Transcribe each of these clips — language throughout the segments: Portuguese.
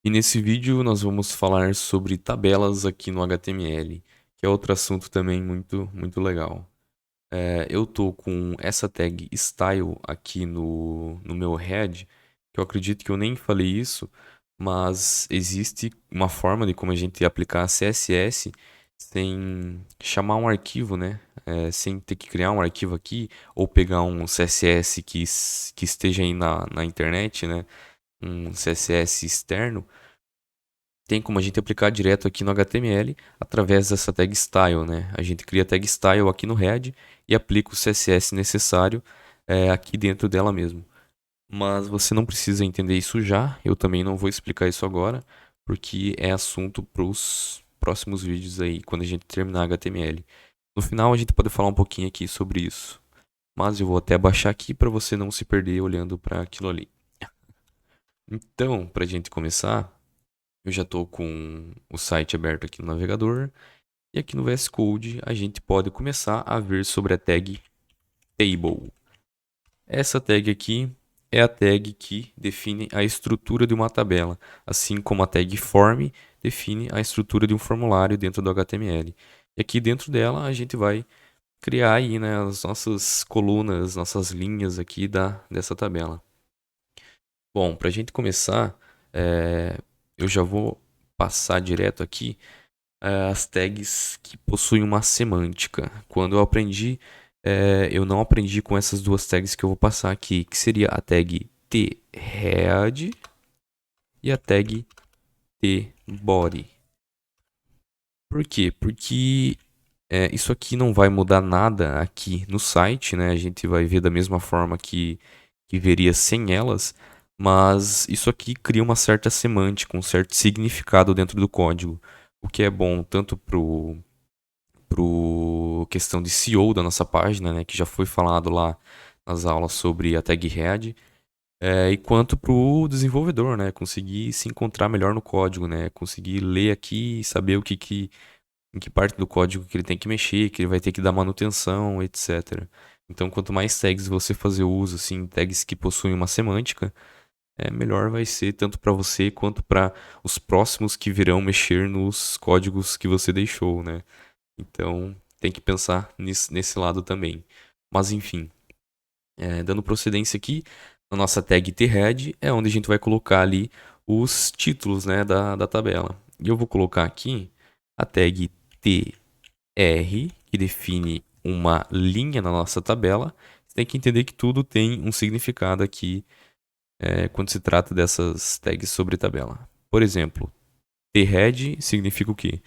E nesse vídeo nós vamos falar sobre tabelas aqui no HTML, que é outro assunto também muito legal. Eu tô com essa tag style aqui no meu head, que eu acredito que eu nem falei isso, mas existe uma forma de como a gente aplicar CSS sem chamar um arquivo, né? Sem ter que criar um arquivo aqui, ou pegar um CSS que esteja aí na internet, né? Um CSS externo. Tem como a gente aplicar direto aqui no HTML através dessa tag style, né? A gente cria a tag style aqui no head e aplica o CSS necessário aqui dentro dela mesmo. Mas você não precisa entender isso já, eu também não vou explicar isso agora, porque é assunto para os próximos vídeos aí, quando a gente terminar HTML. No final a gente pode falar um pouquinho aqui sobre isso, mas eu vou até baixar aqui para você não se perder olhando para aquilo ali. Então, para a gente começar, eu já estou com o site aberto aqui no navegador. E aqui no VS Code a gente pode começar a ver sobre a tag table. Essa tag aqui é a tag que define a estrutura de uma tabela, assim como a tag form define a estrutura de um formulário dentro do HTML. E aqui dentro dela a gente vai criar aí, né, as nossas colunas, nossas linhas aqui dessa tabela. Bom, para a gente começar, eu já vou passar direto aqui as tags que possuem uma semântica. Quando eu aprendi, eu não aprendi com essas duas tags que eu vou passar aqui, que seria a tag thead e a tag thebody. Por quê? Porque isso aqui não vai mudar nada aqui no site, né? A gente vai ver da mesma forma que veria sem elas, mas isso aqui cria uma certa semântica, um certo significado dentro do código, o que é bom tanto pro questão de SEO da nossa página, né, que já foi falado lá nas aulas sobre a tag head, e quanto pro desenvolvedor, né, conseguir se encontrar melhor no código, né, conseguir ler aqui e saber em que parte do código que ele tem que mexer, que ele vai ter que dar manutenção, etc. Então, quanto mais tags você fazer uso, assim, tags que possuem uma semântica, melhor vai ser tanto para você quanto para os próximos que virão mexer nos códigos que você deixou, né? Então, tem que pensar nesse lado também. Mas, enfim, dando procedência aqui, na nossa tag thead é onde a gente vai colocar ali os títulos, né, da tabela. E eu vou colocar aqui a tag tr, que define uma linha na nossa tabela. Você tem que entender que tudo tem um significado aqui quando se trata dessas tags sobre tabela. Por exemplo, thead significa o quê?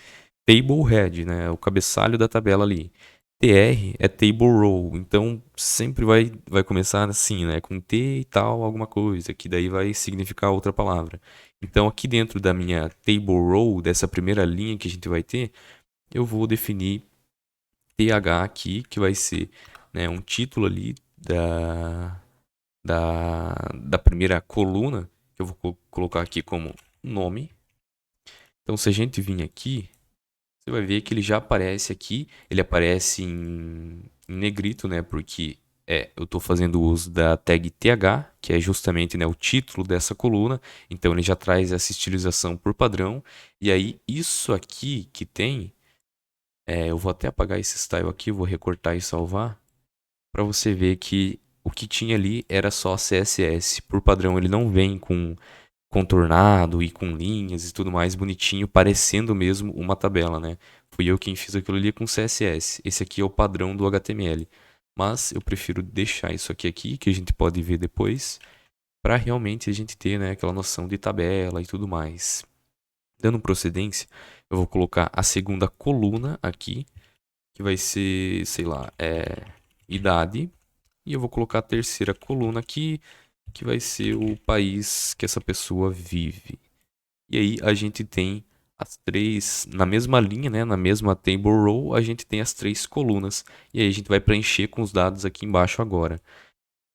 Table head, né? O cabeçalho da tabela ali. TR é table row, então sempre vai começar assim, né? Com T e tal, alguma coisa, que daí vai significar outra palavra. Então aqui dentro da minha table row, dessa primeira linha que a gente vai ter, eu vou definir TH aqui, que vai ser, né, um título ali da primeira coluna, que eu vou colocar aqui como nome. Então se a gente vir aqui, você vai ver que ele já aparece aqui, ele aparece em negrito, né? Porque eu estou fazendo uso da tag th, que é justamente, né, o título dessa coluna. Então ele já traz essa estilização por padrão. E aí isso aqui que tem, eu vou até apagar esse style aqui, vou recortar e salvar, para você ver que o que tinha ali era só CSS. Por padrão ele não vem com contornado e com linhas e tudo mais bonitinho, parecendo mesmo uma tabela, né? Fui eu quem fiz aquilo ali com CSS. Esse aqui é o padrão do HTML. Mas eu prefiro deixar isso aqui, que a gente pode ver depois, para realmente a gente ter, né, aquela noção de tabela e tudo mais. Dando procedência, eu vou colocar a segunda coluna aqui, que vai ser, sei lá, idade. E eu vou colocar a terceira coluna aqui, que vai ser o país que essa pessoa vive. E aí a gente tem as três, na mesma linha, né, na mesma table row, a gente tem as três colunas. E aí a gente vai preencher com os dados aqui embaixo agora.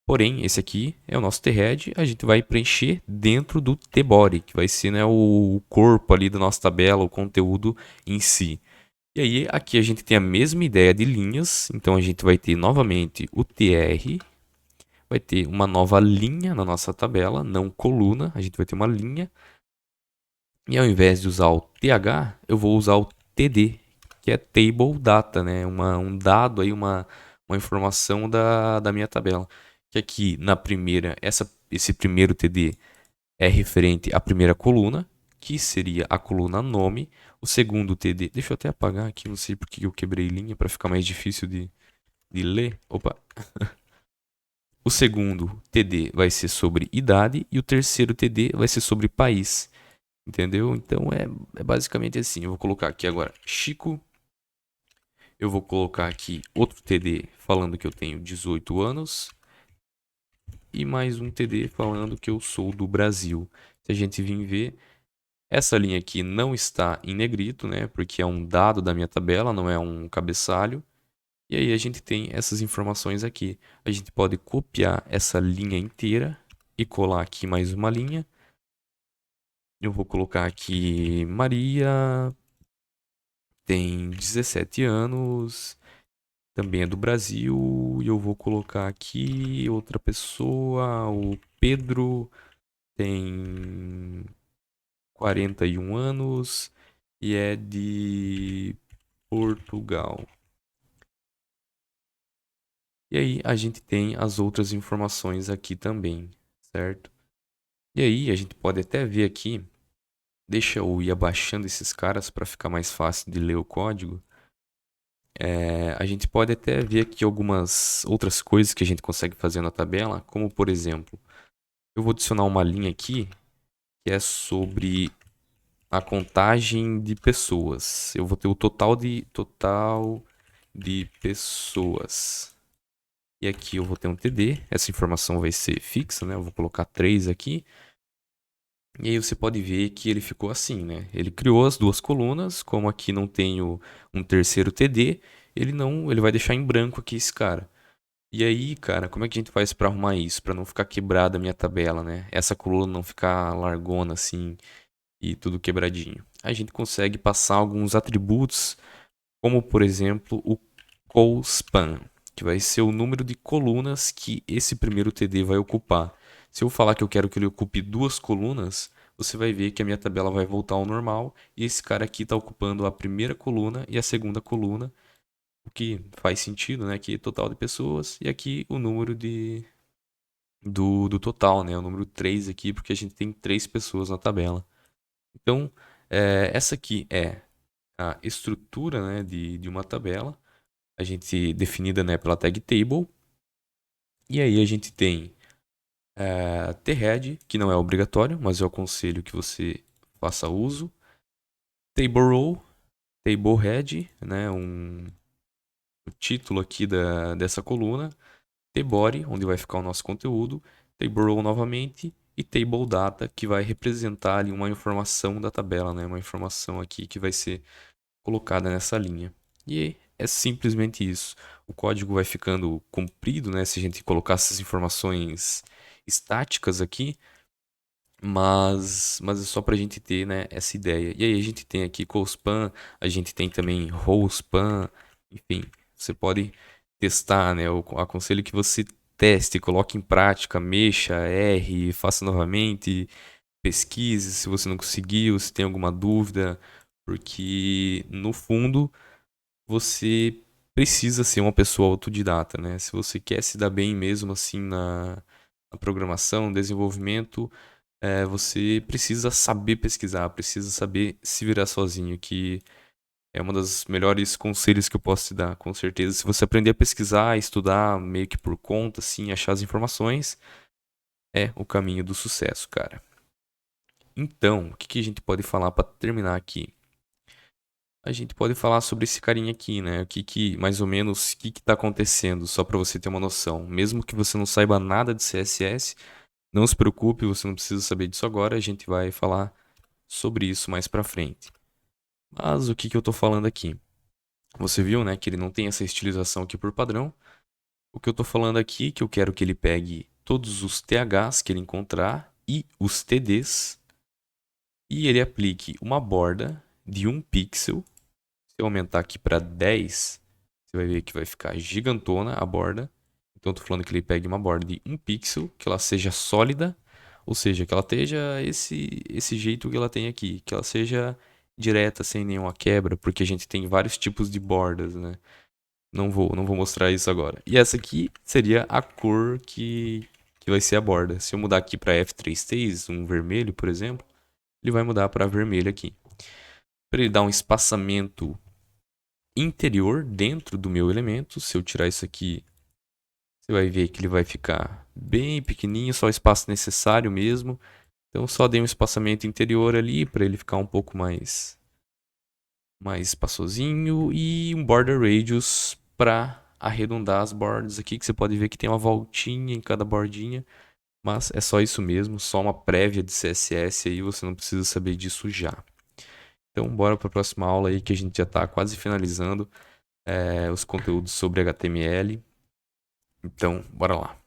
Porém, esse aqui é o nosso thead, a gente vai preencher dentro do tbody, que vai ser, né, o corpo ali da nossa tabela, o conteúdo em si. E aí aqui a gente tem a mesma ideia de linhas, então a gente vai ter novamente o tr, vai ter uma nova linha na nossa tabela, não coluna, a gente vai ter uma linha. E ao invés de usar o TH, eu vou usar o TD, que é Table Data, né? Um dado aí, uma informação da minha tabela. Que aqui na primeira, esse primeiro TD é referente à primeira coluna, que seria a coluna nome. O segundo TD, deixa eu até apagar aqui, não sei porque eu quebrei linha para ficar mais difícil de ler. Opa. O segundo TD vai ser sobre idade e o terceiro TD vai ser sobre país. Entendeu? Então é basicamente assim. Eu vou colocar aqui agora Chico. Eu vou colocar aqui outro TD falando que eu tenho 18 anos. E mais um TD falando que eu sou do Brasil. Se a gente vir ver, essa linha aqui não está em negrito, né? Porque é um dado da minha tabela, não é um cabeçalho. E aí a gente tem essas informações aqui. A gente pode copiar essa linha inteira e colar aqui mais uma linha. Eu vou colocar aqui Maria, tem 17 anos, também é do Brasil. E eu vou colocar aqui outra pessoa, o Pedro, tem 41 anos e é de Portugal. E aí a gente tem as outras informações aqui também, certo? E aí a gente pode até ver aqui, deixa eu ir abaixando esses caras para ficar mais fácil de ler o código. A gente pode até ver aqui algumas outras coisas que a gente consegue fazer na tabela, como por exemplo, eu vou adicionar uma linha aqui que é sobre a contagem de pessoas. Eu vou ter o total de pessoas. E aqui eu vou ter um TD, essa informação vai ser fixa, né? Eu vou colocar 3 aqui. E aí você pode ver que ele ficou assim, né? Ele criou as duas colunas, como aqui não tenho um terceiro TD, ele vai deixar em branco aqui esse cara. E aí, cara, como é que a gente faz para arrumar isso, para não ficar quebrada a minha tabela, né? Essa coluna não ficar largona assim e tudo quebradinho. A gente consegue passar alguns atributos, como por exemplo o colspan, que vai ser o número de colunas que esse primeiro TD vai ocupar. Se eu falar que eu quero que ele ocupe duas colunas, você vai ver que a minha tabela vai voltar ao normal e esse cara aqui está ocupando a primeira coluna e a segunda coluna, o que faz sentido, né? Aqui total de pessoas e aqui o número do total, né? O número 3 aqui, porque a gente tem 3 pessoas na tabela. Então, essa aqui é a estrutura, né, de uma tabela, a gente definida, né, pela tag table. E aí a gente tem thead, que não é obrigatório, mas eu aconselho que você faça uso. Table row, table head, né, o título aqui dessa coluna. Tbody, onde vai ficar o nosso conteúdo. Table row novamente. E table data, que vai representar ali uma informação da tabela, né, uma informação aqui que vai ser colocada nessa linha. E é simplesmente isso. O código vai ficando comprido, né, se a gente colocar essas informações estáticas aqui, mas é só para a gente ter, né, essa ideia. E aí a gente tem aqui CoSpan, a gente tem também RowSpan, enfim, você pode testar, né, eu aconselho que você teste, coloque em prática, mexa, erre, faça novamente, pesquise se você não conseguiu, se tem alguma dúvida, porque no fundo você precisa ser uma pessoa autodidata, né? Se você quer se dar bem mesmo assim na programação, desenvolvimento, você precisa saber pesquisar, precisa saber se virar sozinho, que é uma das melhores conselhos que eu posso te dar, com certeza. Se você aprender a pesquisar, estudar meio que por conta, assim, achar as informações, é o caminho do sucesso, cara. Então, o que que a gente pode falar para terminar aqui? A gente pode falar sobre esse carinha aqui, né? O que que, mais ou menos, o que que tá acontecendo, só para você ter uma noção. Mesmo que você não saiba nada de CSS, não se preocupe, você não precisa saber disso agora, a gente vai falar sobre isso mais pra frente. Mas o que que eu tô falando aqui? Você viu, né, que ele não tem essa estilização aqui por padrão. O que eu tô falando aqui é que eu quero que ele pegue todos os THs que ele encontrar e os TDs e ele aplique uma borda de 1 pixel. Se eu aumentar aqui para 10, você vai ver que vai ficar gigantona a borda. Então, eu tô falando que ele pegue uma borda de 1 pixel, que ela seja sólida, Ou seja, que ela esteja esse jeito que ela tem aqui, que ela seja direta, sem nenhuma quebra, porque a gente tem vários tipos de bordas, né? Não vou mostrar isso agora. E essa aqui seria a cor que vai ser a borda. Se eu mudar aqui para F33, um vermelho, por exemplo, ele vai mudar para vermelho aqui. Para ele dar um espaçamento interior dentro do meu elemento, se eu tirar isso aqui, você vai ver que ele vai ficar bem pequenininho, só o espaço necessário mesmo. Então só dei um espaçamento interior ali para ele ficar um pouco mais espaçosinho e um border radius para arredondar as bordas aqui, que você pode ver que tem uma voltinha em cada bordinha, mas é só isso mesmo, só uma prévia de CSS aí, você não precisa saber disso já. Então bora para a próxima aula aí que a gente já está quase finalizando os conteúdos sobre HTML. Então, bora lá.